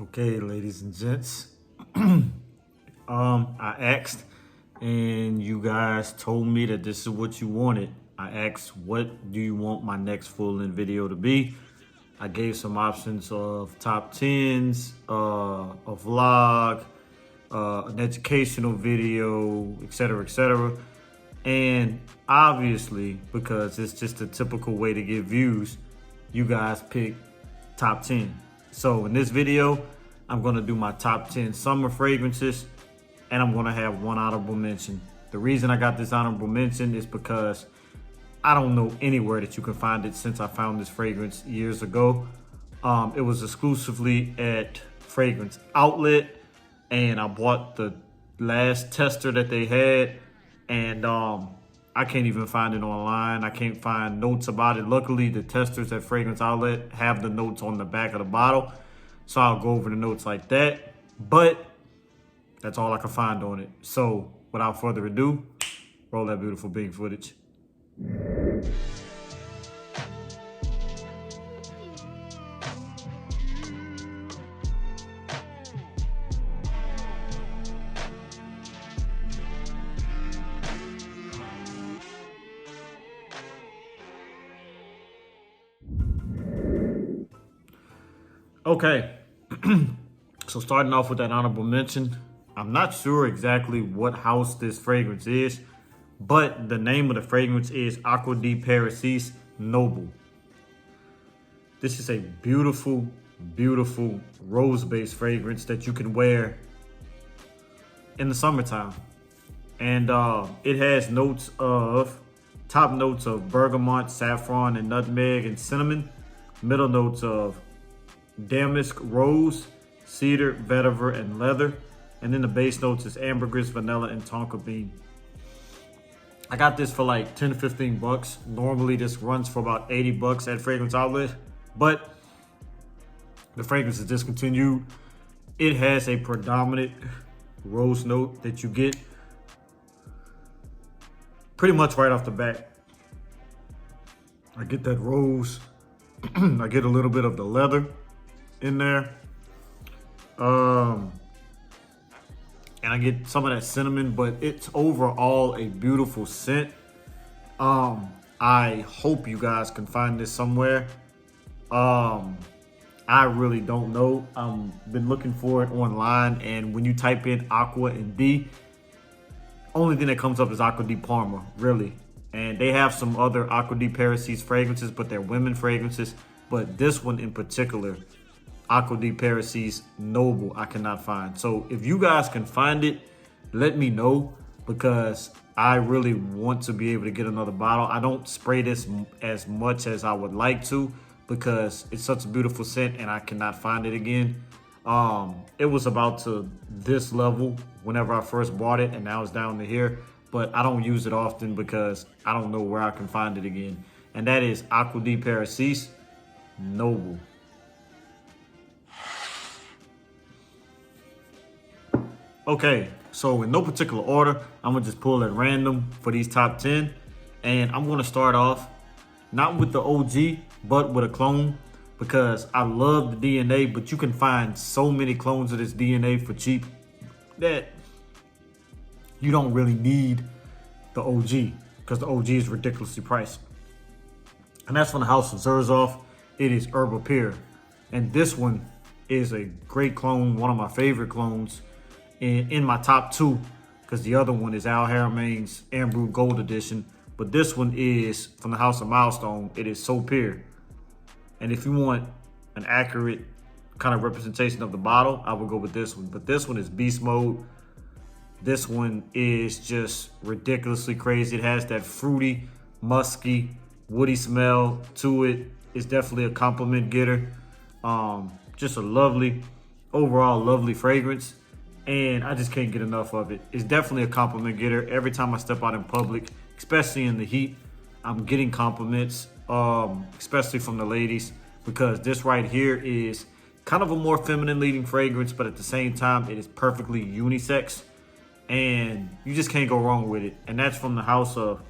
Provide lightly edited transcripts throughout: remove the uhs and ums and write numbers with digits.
Okay, ladies and gents. I asked and you guys told me that this is what you wanted. I asked, what do you want my next full-length video to be? I gave some options of top 10s, a vlog, an educational video, etc., etc. And obviously, because it's just a typical way to get views, you guys pick top 10. So in this video, I'm gonna do my top 10 summer fragrances, and I'm gonna have one honorable mention. The reason I got this honorable mention is because I don't know anywhere that you can find it since I found this fragrance years ago. It was exclusively at Fragrance Outlet, and I bought the last tester that they had, and I can't even find it online. I can't find notes about it. Luckily, the testers at Fragrance Outlet have the notes on the back of the bottle, so I'll go over the notes like that. But that's all I can find on it. So without further ado, roll that beautiful Bing footage. Okay, so starting off with that honorable mention, I'm not sure exactly what house this fragrance is, but the name of the fragrance is Acqua di Paradiso Noble. This is a beautiful, beautiful rose-based fragrance that you can wear in the summertime. And it has top notes of bergamot, saffron, and nutmeg, and cinnamon. Middle notes of damask, rose, cedar, vetiver, and leather. And then the base notes is ambergris, vanilla, and tonka bean. I got this for like 10 to 15 bucks. Normally this runs for about 80 bucks at Fragrance Outlet, but the fragrance is discontinued. It has a predominant rose note that you get pretty much right off the bat. I get that rose. I get a little bit of the leather in there. And I get some of that cinnamon, but it's overall a beautiful scent. I hope you guys can find this somewhere. I really don't know. Been looking for it online, and when you type in Aqua and D, only thing that comes up is Acqua di Parma, really. And they have some other Acqua di Paradiso fragrances, but they're women fragrances. But this one in particular, Acqua di Paradiso Noble, I cannot find. So if you guys can find it, let me know, because I really want to be able to get another bottle. I don't spray this as much as I would like to because it's such a beautiful scent and I cannot find it again. It was about to this level whenever I first bought it, and now it's down to here, but I don't use it often because I don't know where I can find it again. And that is Acqua di Paradiso Noble. Okay, so in no particular order, I'm gonna just pull at random for these top 10. And I'm gonna start off not with the OG, but with a clone, because I love the DNA, but you can find so many clones of this DNA for cheap that you don't really need the OG, because the OG is ridiculously priced. And that's from the house of Zurzov. It is Herba Pure. And this one is a great clone, one of my favorite clones. In my top two, because the other one is Al Haramain's Amber Gold Edition, but this one is from the House of Milestone. It is so pure. And if you want an accurate kind of representation of the bottle, I would go with this one. But this one is beast mode. This one is just ridiculously crazy. It has that fruity, musky, woody smell to it. It's definitely a compliment getter. Just a lovely, overall lovely fragrance. And I just can't get enough of it. It's definitely a compliment getter. Every time I step out in public, especially in the heat, I'm getting compliments, especially from the ladies, because this right here is kind of a more feminine leading fragrance, but at the same time, it is perfectly unisex, and you just can't go wrong with it. And that's from the House of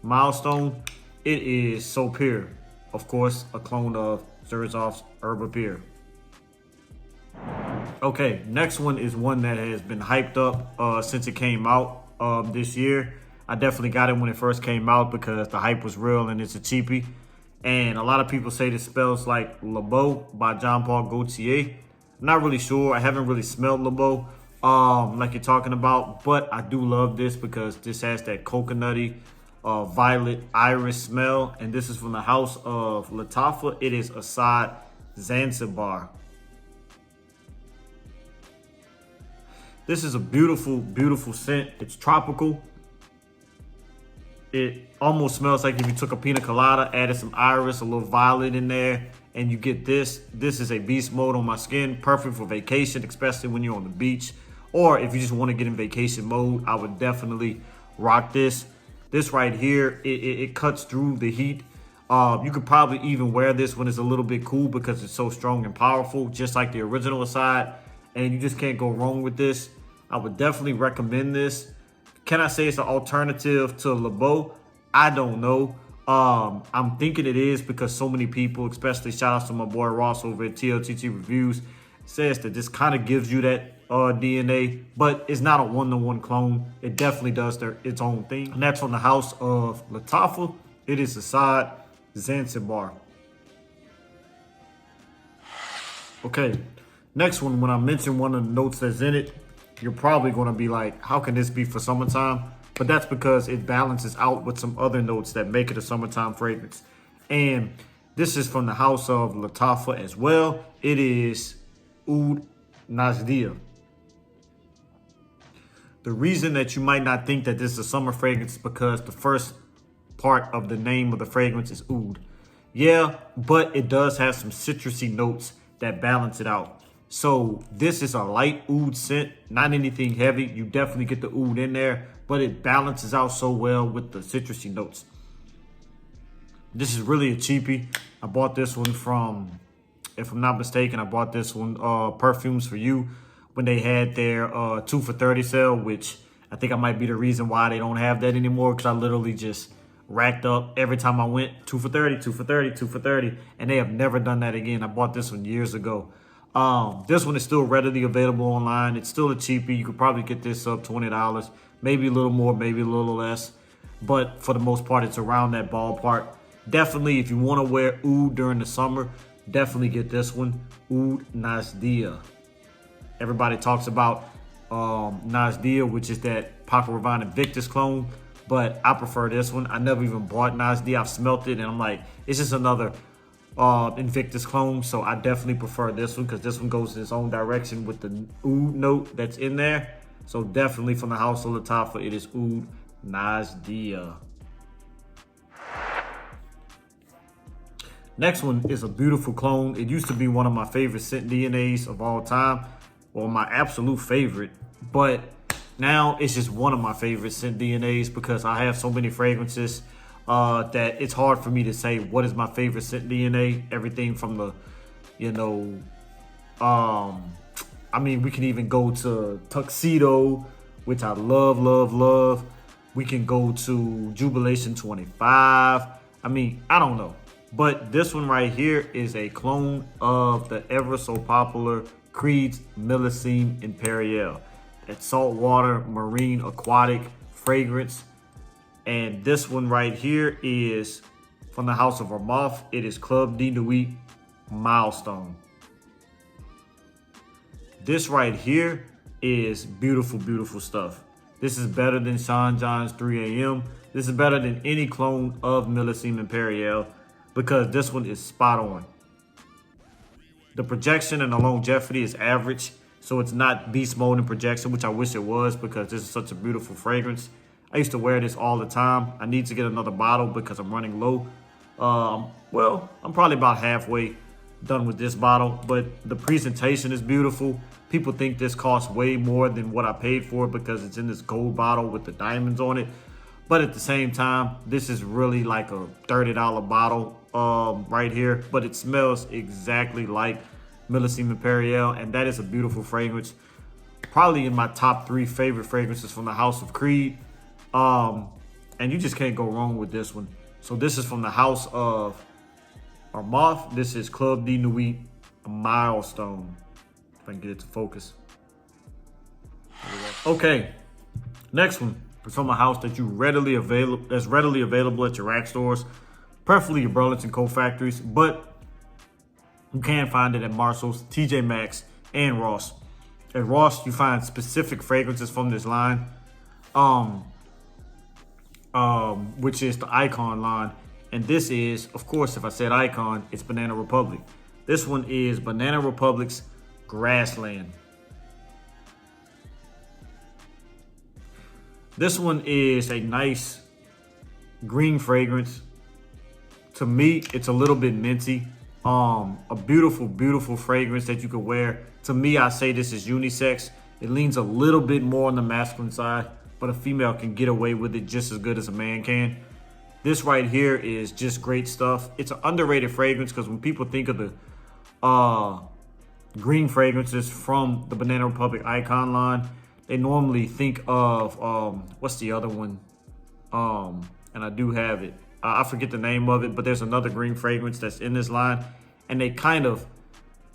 Milestone. It is so pure. Of course, a clone of Zurzov's Herba Pure. Okay, next one is one that has been hyped up since it came out this year. I definitely got it when it first came out because the hype was real and it's a cheapie. And a lot of people say this smells like Le Beau by Jean Paul Gaultier. I'm not really sure. I haven't really smelled Le Beau like you're talking about, but I do love this because this has that coconutty, violet iris smell. And this is from the house of Lattafa. It is Assad Zanzibar. This is a beautiful, beautiful scent. It's tropical. It almost smells like if you took a pina colada, added some iris, a little violet in there, and you get this. This is a beast mode on my skin, perfect for vacation, especially when you're on the beach. Or if you just want to get in vacation mode, I would definitely rock this. This right here, it cuts through the heat. You could probably even wear this when it's a little bit cool because it's so strong and powerful, just like the original Assad. And you just can't go wrong with this. I would definitely recommend this. Can I say it's an alternative to Le Beau? I don't know. I'm thinking it is because so many people, especially shout out to my boy Ross over at TLTT Reviews, says that this kind of gives you that DNA, but it's not a one-to-one clone. It definitely does its own thing. And that's from the house of Lattafa. It is Assad Zanzibar. Okay, next one, when I mention one of the notes that's in it, you're probably going to be like, how can this be for summertime? But that's because it balances out with some other notes that make it a summertime fragrance. And this is from the house of Lattafa as well. It is Oud Najdia. The reason that you might not think that this is a summer fragrance is because the first part of the name of the fragrance is oud. Yeah, but it does have some citrusy notes that balance it out. So this is a light oud scent, not anything heavy. You definitely get the oud in there, but it balances out so well with the citrusy notes. This is really a cheapie. I bought this one from, if I'm not mistaken, I bought this one, Perfumes for You, when they had their 2 for $30 sale, which I think I might be the reason why they don't have that anymore, because I literally just racked up every time I went 2 for $30, 2 for $30, 2 for $30, and they have never done that again. I bought this one years ago. This one is still readily available online. It's still a cheapie. You could probably get this up $20, maybe a little more, maybe a little less. But for the most part, it's around that ballpark. Definitely, if you want to wear oud during the summer, definitely get this one, Oud Najdia. Everybody talks about Najdia, which is that Paco Rabanne Invictus clone, but I prefer this one. I never even bought Najdia. I've smelt it, and I'm like, it's just another Invictus clone, so I definitely prefer this one because this one goes in its own direction with the oud note that's in there. So definitely from the house of Lattafa, it is Oud Najdia. Next one is a beautiful clone. It used to be one of my favorite scent DNAs of all time, or my absolute favorite, but now it's just one of my favorite scent DNAs because I have so many fragrances that it's hard for me to say what is my favorite scent DNA. Everything from the, I mean, we can even go to Tuxedo, which I love, love, love. We can go to Jubilation 25. I mean, I don't know. But this one right here is a clone of the ever so popular Creed's Millésime Impérial. That saltwater, marine, aquatic fragrance. And this one right here is from the house of Armaf. It is Club de Nuit Milestone. This right here is beautiful, beautiful stuff. This is better than Sean John's 3 AM. This is better than any clone of Millésime Impérial because this one is spot on. The projection and the longevity is average, so it's not beast mode and projection, which I wish it was because this is such a beautiful fragrance. I used to wear this all the time. I need to get another bottle because I'm running low. Well, I'm probably about halfway done with this bottle, but the presentation is beautiful. People think this costs way more than what I paid for it because it's in this gold bottle with the diamonds on it. But at the same time, this is really like a $30 bottle right here, but it smells exactly like Millésime Impérial, and that is a beautiful fragrance. Probably in my top 3 favorite fragrances from the House of Creed. And you just can't go wrong with this one. So this is from the house of Armaf. This is Club de Nuit Milestone. If If I can get it to focus. Okay, next one is from a house that that's readily available at your rack stores, preferably your Burlington co-factories, but you can find it at Marshall's, TJ Maxx, and Ross. At Ross, you find specific fragrances from this line, which is the Icon line. And this is, of course, if I said Icon, it's Banana Republic. This one is Banana Republic's Grassland. This one is a nice green fragrance. To me, it's a little bit minty. A beautiful, beautiful fragrance that you could wear. To me, I say this is unisex. It leans a little bit more on the masculine side, but a female can get away with it just as good as a man can. This right here is just great stuff. It's an underrated fragrance because when people think of the green fragrances from the Banana Republic Icon line, they normally think of, what's the other one? And I do have it. I forget the name of it, but there's another green fragrance that's in this line, and they kind of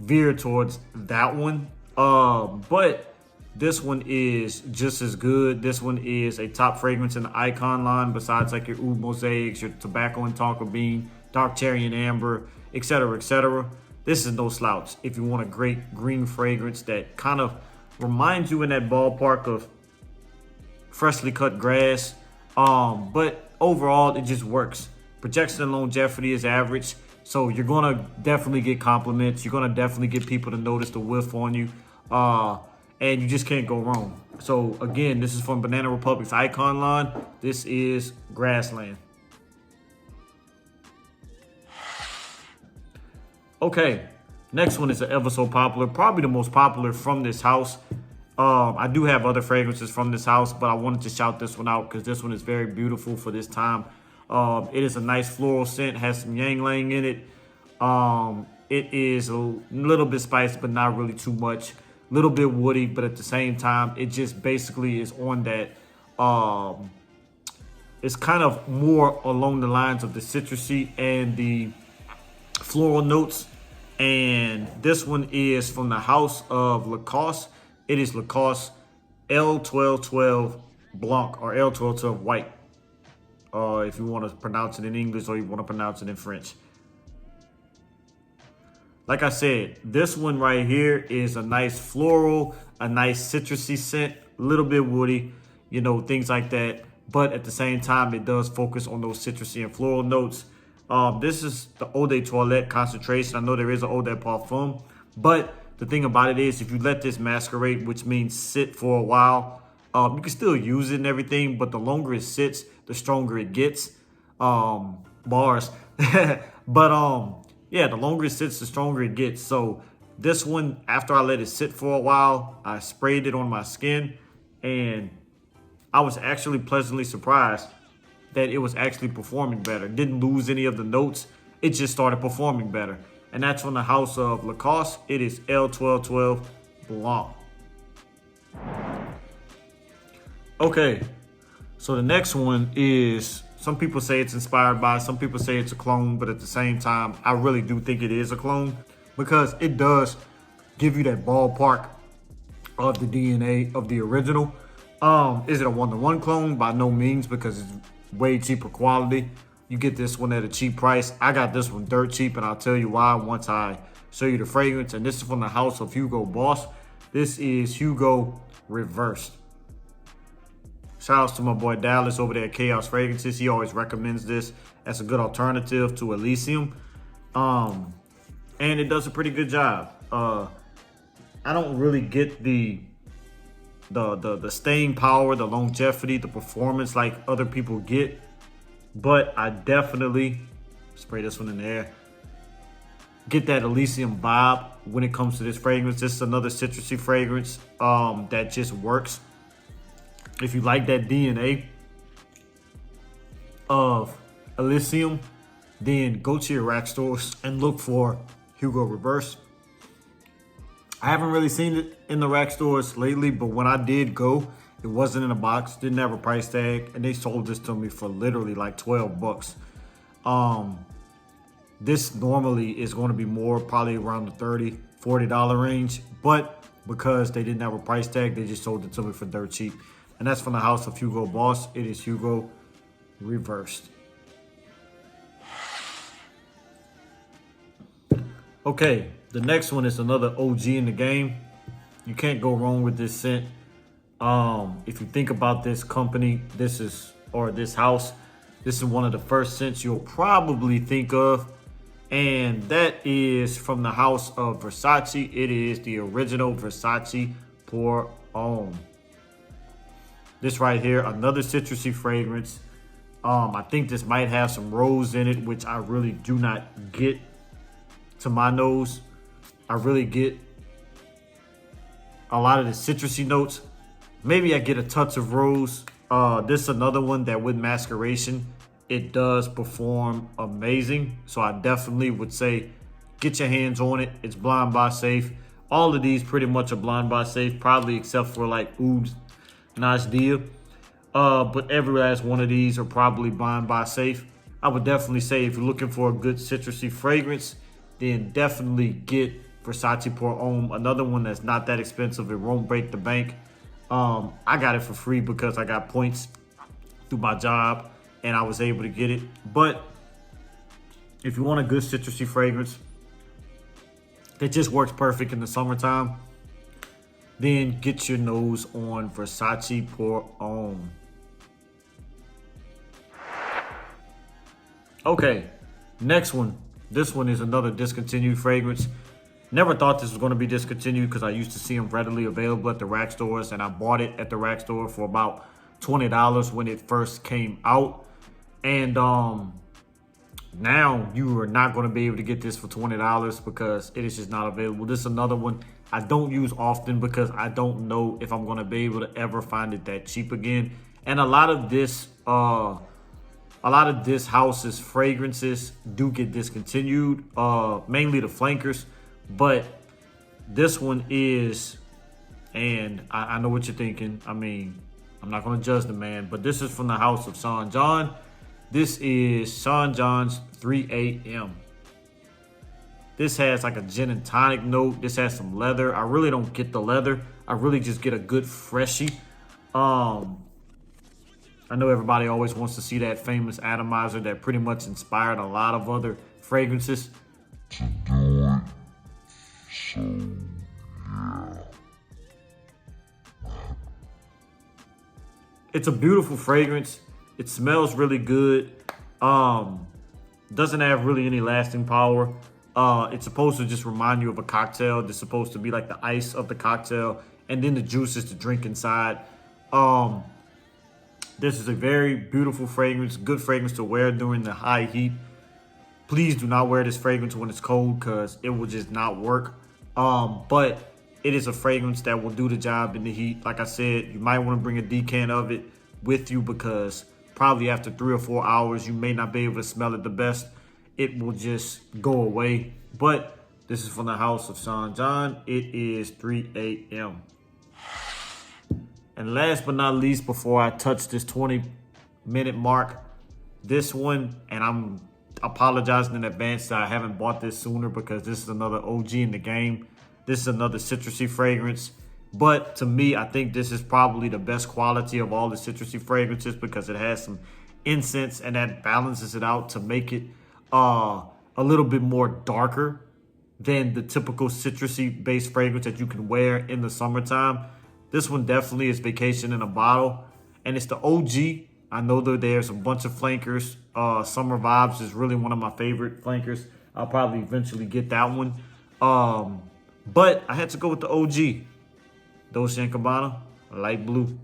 veer towards that one. But this one is just as good. This one is a top fragrance in the Icon line, besides like your Oud Mosaics, your Tobacco and Tonka Bean, Dark Cherry and Amber, etc., etc. This is no slouch if you want a great green fragrance that kind of reminds you in that ballpark of freshly cut grass. But overall, it just works. Projection and longevity is average, so you're gonna definitely get compliments. You're gonna definitely get people to notice the whiff on you, and you just can't go wrong. So again, this is from Banana Republic's Icon line. This is Grassland. Okay, next one is an ever so popular, probably the most popular from this house. I do have other fragrances from this house, but I wanted to shout this one out because this one is very beautiful for this time. It is a nice floral scent, has some ylang ylang in it. It is a little bit spicy, but not really too much. Little bit woody, but at the same time, it just basically is on that. It's kind of more along the lines of the citrusy and the floral notes. And this one is from the house of Lacoste. It is Lacoste L1212 Blanc or L1212 White. If you want to pronounce it in English or you want to pronounce it in French. Like I said, this one right here is a nice floral, a nice citrusy scent, a little bit woody, you know, things like that. But at the same time, it does focus on those citrusy and floral notes. This is the Eau de Toilette concentration. I know there is an Eau de Parfum, but the thing about it is if you let this masquerade, which means sit for a while, you can still use it and everything, but the longer it sits, the stronger it gets. Bars. But yeah, the longer it sits, the stronger it gets. So this one, after I let it sit for a while, I sprayed it on my skin, and I was actually pleasantly surprised that it was actually performing better. Didn't lose any of the notes. It just started performing better. And that's from the house of Lacoste. It is L1212 Blanc. Okay, so the next one is, some people say it's inspired by, some people say it's a clone, but at the same time, I really do think it is a clone because it does give you that ballpark of the DNA of the original. Is it a one-to-one clone? By no means, because it's way cheaper quality. You get this one at a cheap price. I got this one dirt cheap, and I'll tell you why once I show you the fragrance. And this is from the house of Hugo Boss. This is Hugo Reversed. Shout outs to my boy Dallas over there at Chaos Fragrances. He always recommends this as a good alternative to Elysium. And it does a pretty good job. I don't really get the staying power, the longevity, the performance like other people get, but I definitely spray this one in the air. Get that Elysium vibe when it comes to this fragrance. This is another citrusy fragrance that just works. If you like that DNA of Elysium, then go to your rack stores and look for Hugo Reverse. I haven't really seen it in the rack stores lately, but when I did go, it wasn't in a box, didn't have a price tag, and they sold this to me for literally like 12 bucks. This normally is going to be more, probably around the $30, $40 range, but because they didn't have a price tag. They just sold it to me for dirt cheap. And that's from the house of Hugo Boss. It is Hugo reversed. Okay, the next one is another OG in the game. You can't go wrong with this scent. If you think about this company, this house, this is one of the first scents you'll probably think of. And that is from the house of Versace. It is the original Versace Pour Homme. This right here, another citrusy fragrance. I think this might have some rose in it, which I really do not get to my nose. I really get a lot of the citrusy notes. Maybe I get a touch of rose. This is another one that with masqueration, it does perform amazing. So I definitely would say get your hands on it. It's blind buy safe. All of these pretty much are blind buy safe, probably except for like Oud's Najdia. But every last one of these are probably blind buy safe. I would definitely say if you're looking for a good citrusy fragrance, then definitely get Versace Pour Homme. Another one that's not that expensive. It won't break the bank. I got it for free because I got points through my job and I was able to get it. But if you want a good citrusy fragrance that just works perfect in the summertime, then get your nose on Versace Pour Homme. Okay, next one. This one is another discontinued fragrance. Never thought this was going to be discontinued because I used to see them readily available at the rack stores, and I bought it at the rack store for about $20 when it first came out. And now you are not going to be able to get this for $20 because it is just not available. This is another one I don't use often because I don't know if I'm going to be able to ever find it that cheap again. And a lot of this house's fragrances do get discontinued, mainly the flankers. But this one is, and I know what you're thinking. I mean, I'm not going to judge the man, but this is from the house of Sean John. This is Sean John's 3 a.m. This has like a gin and tonic note. This has some leather. I really don't get the leather. I really just get a good freshie. I know everybody always wants to see that famous atomizer that pretty much inspired a lot of other fragrances. To do it. So, yeah. It's a beautiful fragrance. It smells really good. Doesn't have really any lasting power. It's supposed to just remind you of a cocktail. It's supposed to be like the ice of the cocktail, and then the juice is to drink inside. This is a very beautiful fragrance, good fragrance to wear during the high heat. Please do not wear this fragrance when it's cold because it will just not work. But it is a fragrance that will do the job in the heat. Like I said, you might want to bring a decant of it with you because probably after 3 or 4 hours, you may not be able to smell it the best. It will just go away. But this is from the house of Sean John. It is 3 a.m. And last but not least, before I touch this 20-minute mark, this one, and I'm apologizing in advance that I haven't bought this sooner because this is another OG in the game. This is another citrusy fragrance. But to me, I think this is probably the best quality of all the citrusy fragrances because it has some incense and that balances it out to make it a little bit more darker than the typical citrusy based fragrance that you can wear in the summertime. This one definitely is vacation in a bottle, and it's the OG. I know that there's a bunch of flankers. Summer Vibes is really one of my favorite flankers. I'll probably eventually get that one. But I had to go with the OG. Dolce & Gabbana, light blue.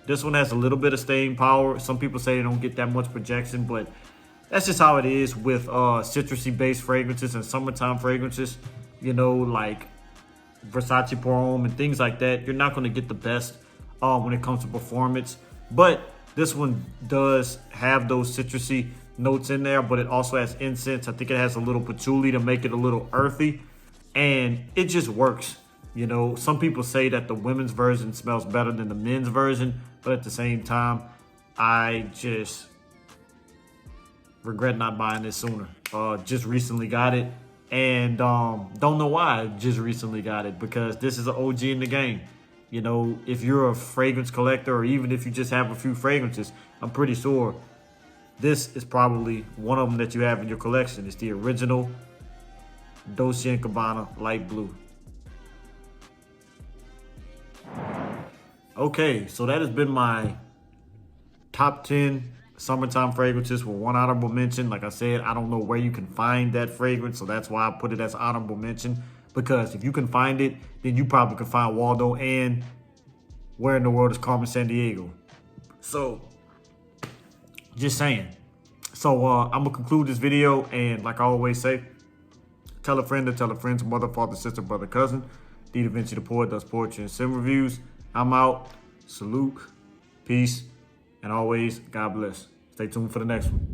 This one has a little bit of staying power. Some people say they don't get that much projection, but that's just how it is with citrusy-based fragrances and summertime fragrances. You know, like Versace Pour Homme and things like that. You're not going to get the best when it comes to performance. But this one does have those citrusy notes in there, but it also has incense. I think it has a little patchouli to make it a little earthy. And it just works. You know, some people say that the women's version smells better than the men's version, but at the same time, I just regret not buying this sooner. Just recently got it. And don't know why I just recently got it, because this is an OG in the game. You know, if you're a fragrance collector, or even if you just have a few fragrances, I'm pretty sure this is probably one of them that you have in your collection. It's the original Dolce & Gabbana Light Blue. Okay, so that has been my top 10 summertime fragrances with one honorable mention. Like I said, I don't know where you can find that fragrance, so that's why I put it as honorable mention. Because if you can find it, then you probably can find Waldo and Where in the World is Carmen Sandiego. So, just saying. So, I'm going to conclude this video, and like I always say, tell a friend to tell a friend's mother, father, sister, brother, cousin. Davinci the Poet does poetry and sim reviews. I'm out. Salute. Peace. And always, God bless. Stay tuned for the next one.